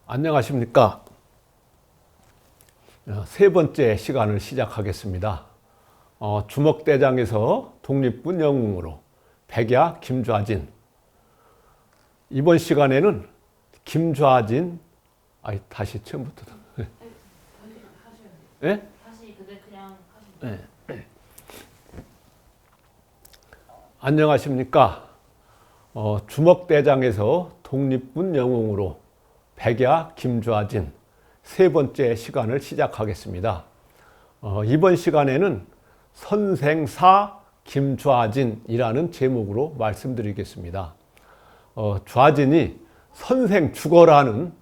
안녕하십니까. 세 번째 시간을 시작하겠습니다. 주먹대장에서 독립군 영웅으로 백야 김좌진. 이번 시간에는 김좌진, 다시 처음부터. 네? 다시 그냥 하시면 네. 안녕하십니까. 주먹대장에서 독립군 영웅으로 백야 김좌진 세 번째 시간을 시작하겠습니다. 이번 시간에는 선생사 김좌진이라는 제목으로 말씀드리겠습니다. 좌진이 선생 죽어라는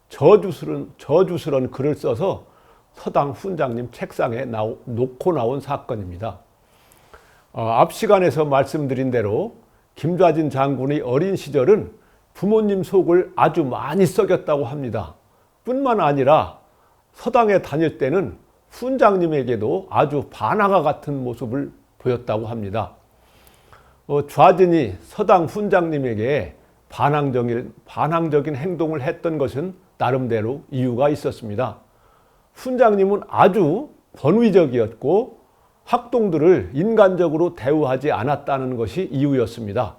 저주스런 글을 써서 서당 훈장님 책상에 놓고 나온 사건입니다. 앞 시간에서 말씀드린 대로 김좌진 장군의 어린 시절은 부모님 속을 아주 많이 썩였다고 합니다. 뿐만 아니라 서당에 다닐 때는 훈장님에게도 아주 반항아 같은 모습을 보였다고 합니다. 좌진이 서당 훈장님에게 반항적인 행동을 했던 것은 나름대로 이유가 있었습니다. 훈장님은 아주 권위적이었고 학동들을 인간적으로 대우하지 않았다는 것이 이유였습니다.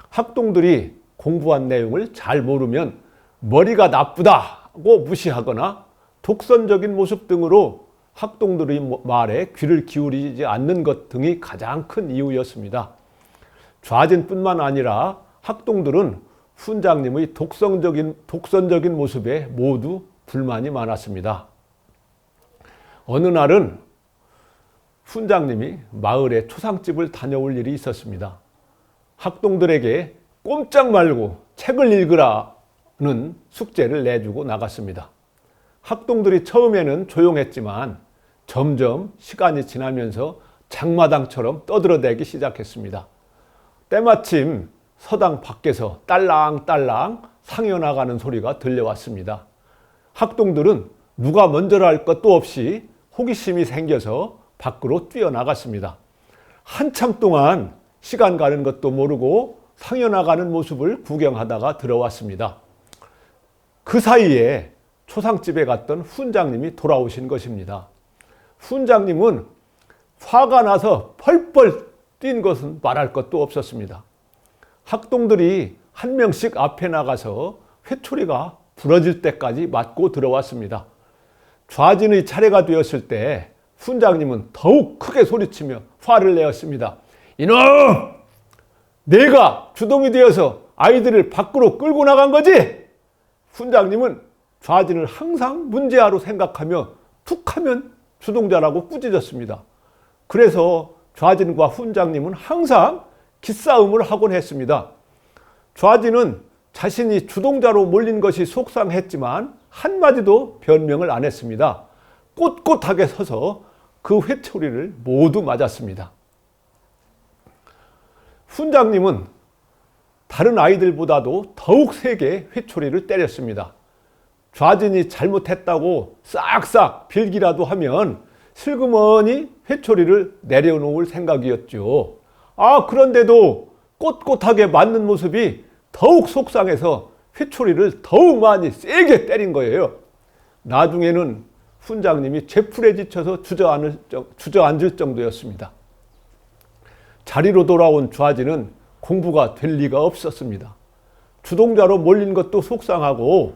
학동들이 공부한 내용을 잘 모르면 머리가 나쁘다고 무시하거나 독선적인 모습 등으로 학동들의 말에 귀를 기울이지 않는 것 등이 가장 큰 이유였습니다. 좌진뿐만 아니라 학동들은 훈장님의 독선적인 모습에 모두 불만이 많았습니다. 어느 날은 훈장님이 마을에 초상집을 다녀올 일이 있었습니다. 학동들에게 꼼짝 말고 책을 읽으라는 숙제를 내주고 나갔습니다. 학동들이 처음에는 조용했지만 점점 시간이 지나면서 장마당처럼 떠들어대기 시작했습니다. 때마침 서당 밖에서 딸랑딸랑 상여나가는 소리가 들려왔습니다. 학동들은 누가 먼저라 할 것도 없이 호기심이 생겨서 밖으로 뛰어나갔습니다. 한참 동안 시간 가는 것도 모르고 상여나가는 모습을 구경하다가 들어왔습니다. 그 사이에 초상집에 갔던 훈장님이 돌아오신 것입니다. 훈장님은 화가 나서 펄펄 뛴 것은 말할 것도 없었습니다. 학동들이 한 명씩 앞에 나가서 회초리가 부러질 때까지 맞고 들어왔습니다. 좌진의 차례가 되었을 때 훈장님은 더욱 크게 소리치며 화를 내었습니다. 이놈! 내가 주동이 되어서 아이들을 밖으로 끌고 나간 거지? 훈장님은 좌진을 항상 문제아로 생각하며 툭하면 주동자라고 꾸짖었습니다. 그래서 좌진과 훈장님은 항상 기싸움을 하곤 했습니다. 좌진은 자신이 주동자로 몰린 것이 속상했지만 한마디도 변명을 안 했습니다. 꼿꼿하게 서서 그 회초리를 모두 맞았습니다. 훈장님은 다른 아이들보다도 더욱 세게 회초리를 때렸습니다. 좌진이 잘못했다고 싹싹 빌기라도 하면 슬그머니 회초리를 내려놓을 생각이었죠. 그런데도 꼿꼿하게 맞는 모습이 더욱 속상해서 회초리를 더욱 많이 세게 때린 거예요. 나중에는 훈장님이 쇠풀에 지쳐서 주저앉을 정도였습니다. 자리로 돌아온 좌진은 공부가 될 리가 없었습니다. 주동자로 몰린 것도 속상하고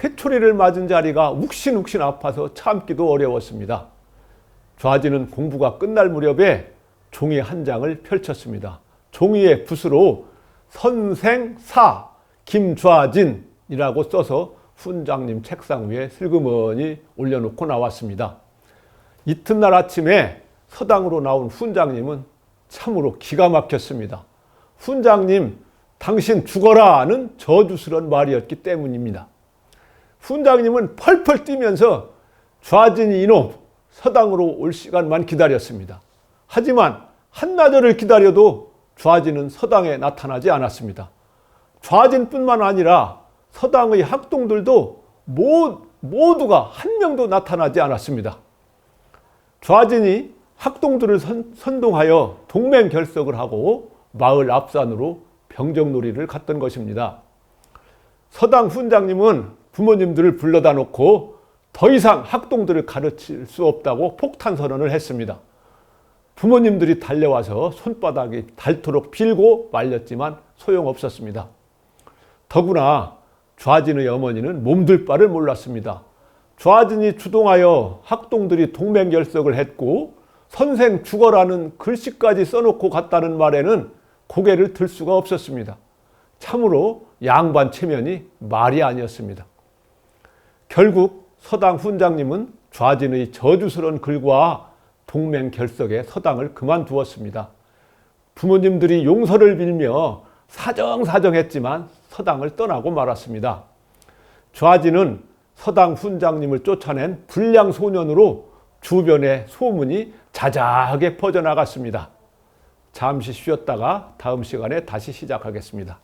회초리를 맞은 자리가 욱신욱신 아파서 참기도 어려웠습니다. 좌진은 공부가 끝날 무렵에 종이 한 장을 펼쳤습니다. 종이에 붓으로 선생사 김좌진이라고 써서 훈장님 책상 위에 슬그머니 올려놓고 나왔습니다. 이튿날 아침에 서당으로 나온 훈장님은 참으로 기가 막혔습니다. 훈장님, 당신 죽어라는 저주스러운 말이었기 때문입니다. 훈장님은 펄펄 뛰면서 좌진이 이놈 서당으로 올 시간만 기다렸습니다. 하지만 한나절을 기다려도 좌진은 서당에 나타나지 않았습니다. 좌진뿐만 아니라 서당의 학동들도 모두가 한 명도 나타나지 않았습니다. 좌진이 학동들을 선동하여 동맹결석을 하고 마을 앞산으로 병정놀이를 갔던 것입니다. 서당 훈장님은 부모님들을 불러다 놓고 더 이상 학동들을 가르칠 수 없다고 폭탄 선언을 했습니다. 부모님들이 달려와서 손바닥이 닳도록 빌고 말렸지만 소용없었습니다. 더구나 좌진의 어머니는 몸둘 바를 몰랐습니다. 좌진이 주동하여 학동들이 동맹결석을 했고 선생 죽어라는 글씨까지 써놓고 갔다는 말에는 고개를 들 수가 없었습니다. 참으로 양반 체면이 말이 아니었습니다. 결국 서당 훈장님은 좌진의 저주스러운 글과 동맹결석에 서당을 그만두었습니다. 부모님들이 용서를 빌며 사정사정했지만 서당을 떠나고 말았습니다. 좌진은 서당 훈장님을 쫓아낸 불량 소년으로 주변에 소문이 자자하게 퍼져나갔습니다. 잠시 쉬었다가 다음 시간에 다시 시작하겠습니다.